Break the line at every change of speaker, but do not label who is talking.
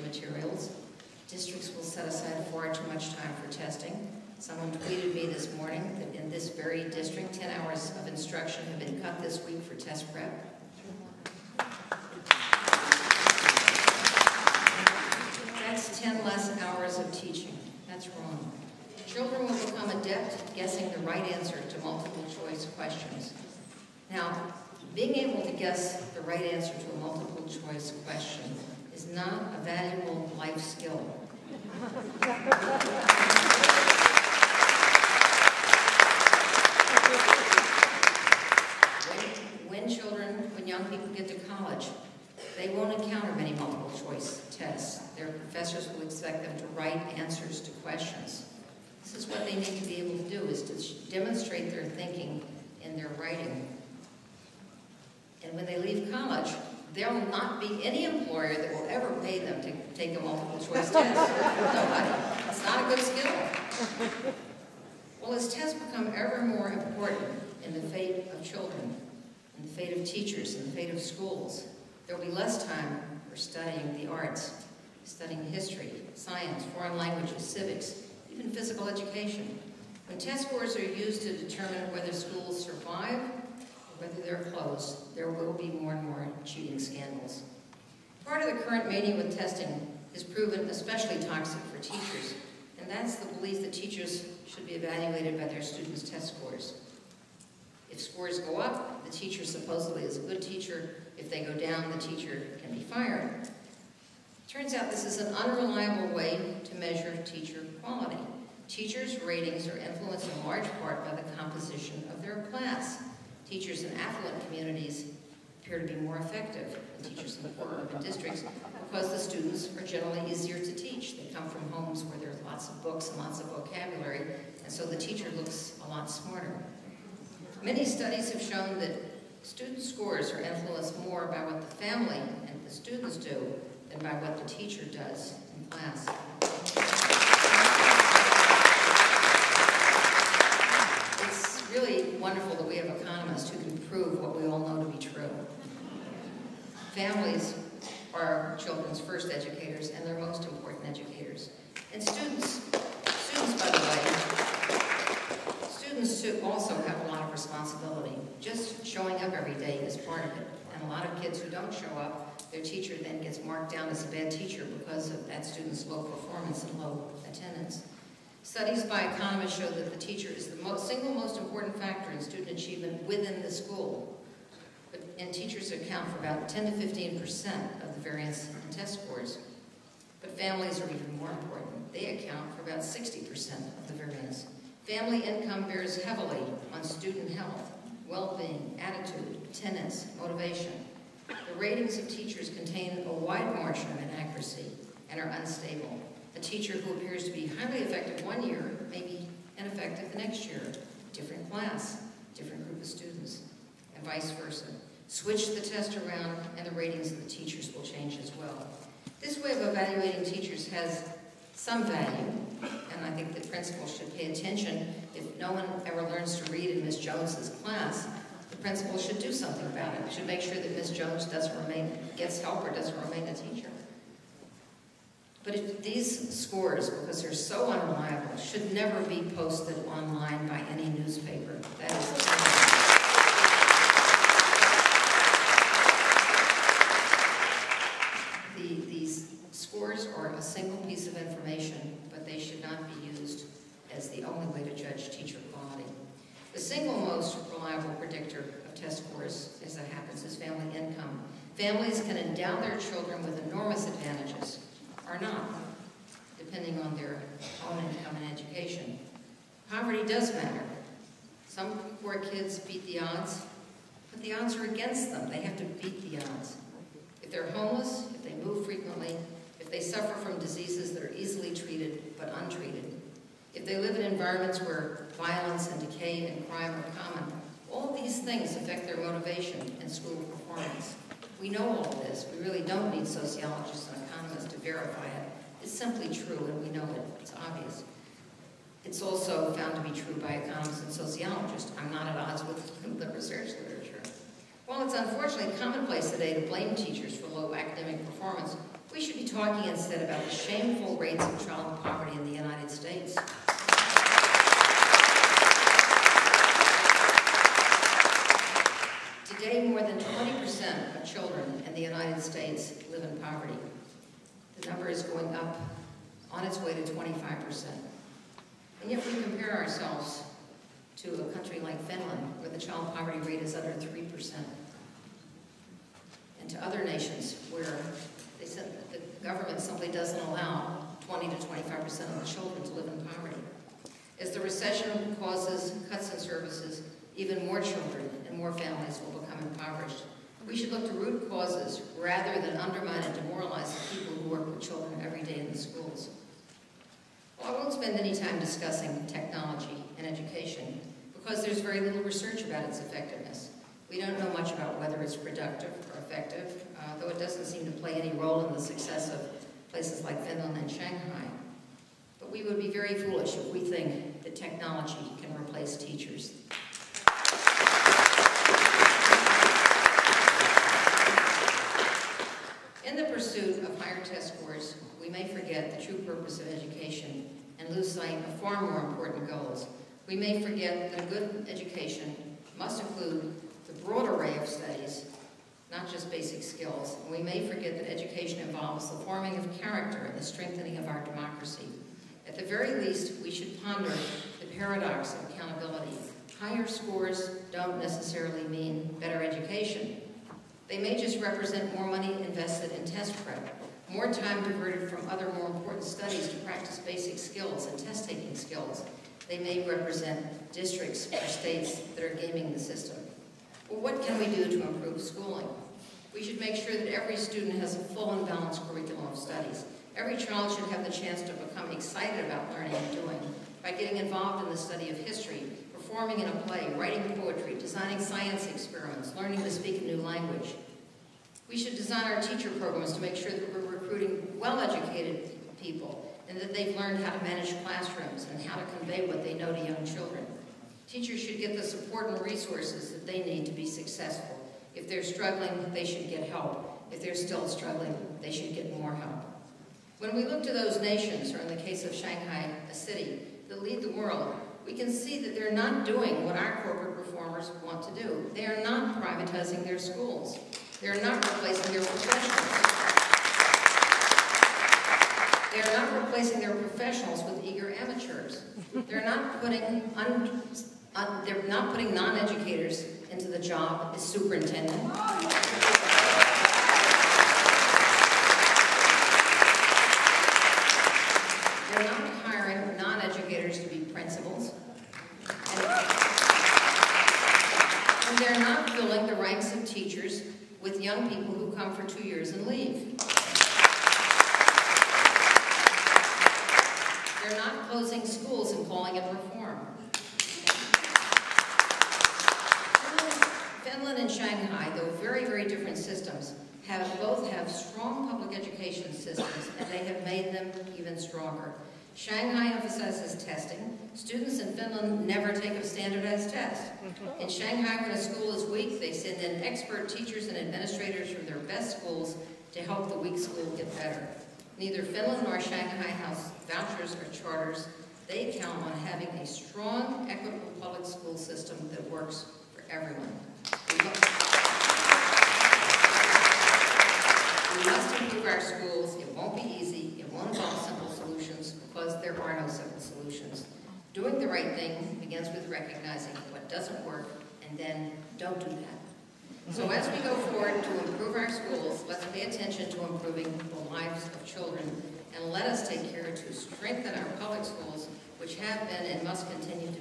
teaching materials. Districts will set aside far too much time for testing. Someone tweeted me this morning that in this very district, 10 hours of instruction have been cut this week for test prep. That's 10 less hours of teaching. That's wrong. Children will become adept at guessing the right answer to multiple choice questions. Now, being able to guess the right answer to a multiple choice question is not a valuable life skill. When young people get to college, they won't encounter many multiple choice tests. Their professors will expect them to write answers to questions. This is what they need to be able to do, is to demonstrate their thinking in their writing. And when they leave college, there will not be any employer that will ever pay them to take a multiple choice test. Nobody. It's not a good skill. Well, as tests become ever more important in the fate of children, in the fate of teachers, in the fate of schools, there will be less time for studying the arts, studying history, science, foreign languages, civics, even physical education. When test scores are used to determine whether schools survive or whether they're closed, there will be more and more cheating scandals. Part of the current mania with testing is proven especially toxic for teachers, and that's the belief that teachers should be evaluated by their students' test scores. If scores go up, the teacher supposedly is a good teacher. If they go down, the teacher can be fired. Turns out this is an unreliable way to measure teacher quality. Teachers' ratings are influenced in large part by the composition of their class. Teachers in affluent communities appear to be more effective than teachers in poor urban districts because the students are generally easier to teach. They come from homes where there's lots of books and lots of vocabulary, and so the teacher looks a lot smarter. Many studies have shown that student scores are influenced more by what the family and the students do than by what the teacher does in class. It's really wonderful that we have economists who can prove what we all know to be true. Families are children's first educators and their most important educators. And students, by the way, students also have a lot of responsibility. Just showing up every day is part of it. And a lot of kids who don't show up, their teacher then gets marked down as a bad teacher because of that student's low performance and low attendance. Studies by economists show that the teacher is the single most important factor in student achievement within the school. And teachers account for about 10 to 15% of the variance in test scores. But families are even more important. They account for about 60% of the variance. Family income bears heavily on student health, well-being, attitude, attendance, motivation. The ratings of teachers contain a wide margin of inaccuracy and are unstable. A teacher who appears to be highly effective one year may be ineffective the next year. Different class, different group of students, and vice versa. Switch the test around and the ratings of the teachers will change as well. This way of evaluating teachers has some value, and I think the principals should pay attention. If no one ever learns to read in Ms. Jones's class, the principal should do something about it. Should make sure that Ms. Jones gets help or doesn't remain a teacher. But if these scores, because they're so unreliable, should never be posted online by any newspaper. That is these scores are a single piece of information, but they should not be used as the only way to judge teacher quality. The single most reliable predictor of test scores, as that happens, is family income. Families can endow their children with enormous advantages, or not, depending on their own income and education. Poverty does matter. Some poor kids beat the odds, but the odds are against them. They have to beat the odds. If they're homeless, if they move frequently, if they suffer from diseases that are easily treated but untreated, if they live in environments where violence and decay and crime are common, all of these things affect their motivation and school performance. We know all of this. We really don't need sociologists and economists to verify it. It's simply true, and we know it. It's obvious. It's also found to be true by economists and sociologists. I'm not at odds with the research literature. While it's unfortunately commonplace today to blame teachers for low academic performance, We should be talking instead about the shameful rates of child poverty in the United States. Today, more than 20% of children in the United States live in poverty. The number is going up on its way to 25%. And yet we compare ourselves to a country like Finland, where the child poverty rate is under 3%. And to other nations where they said that the government simply doesn't allow 20 to 25% of the children to live in poverty. As the recession causes cuts in services, even more children and more families will become impoverished. We should look to root causes rather than undermine and demoralize the people who work with children every day in the schools. Well, I won't spend any time discussing technology and education because there's very little research about its effectiveness. We don't know much about whether it's productive or effective, though it doesn't seem to play any role in the success of places like Finland and Shanghai. But we would be very foolish if we think that technology can replace teachers. In the pursuit of higher test scores, we may forget the true purpose of education and lose sight of far more important goals. We may forget that a good education must include the broad array of studies, not just basic skills. And we may forget that education involves the forming of character and the strengthening of our democracy. At the very least, we should ponder the paradox of accountability. Higher scores don't necessarily mean better education. They may just represent more money invested in test prep, more time diverted from other more important studies to practice basic skills and test-taking skills. They may represent districts or states that are gaming the system. Well, what can we do to improve schooling? We should make sure that every student has a full and balanced curriculum of studies. Every child should have the chance to become excited about learning and doing by getting involved in the study of history, performing in a play, writing poetry, designing science experiments, learning to speak a new language. We should design our teacher programs to make sure that we're recruiting well-educated people and that they've learned how to manage classrooms and how to convey what they know to young children. Teachers should get the support and resources that they need to be successful. If they're struggling, they should get help. If they're still struggling, they should get more help. When we look to those nations, or in the case of Shanghai, a city, that lead the world, we can see that they're not doing what our corporate reformers want to do. They are not privatizing their schools. They're not replacing their professionals. They are not replacing their professionals with eager amateurs. They're not putting non-educators into the job as superintendent. They're not hiring non-educators to be principals. And they're not filling the ranks of teachers with young people who come for 2 years and leave. They're not closing schools and calling it reform. Finland and Shanghai, though very, very different systems, both have strong public education systems, and they have made them even stronger. Shanghai emphasizes testing. Students in Finland never take a standardized test. In Shanghai, when a school is weak, they send in expert teachers and administrators from their best schools to help the weak school get better. Neither Finland nor Shanghai house vouchers or charters. They count on having a strong, equitable public school system that works for everyone. We must improve our schools. It won't be easy. It won't involve simple solutions because there are no simple solutions. Doing the right thing begins with recognizing what doesn't work and then don't do that. So as we go forward to improve our schools, let's pay attention to improving the lives of children, and let us take care to strengthen our public schools, which have been and must continue to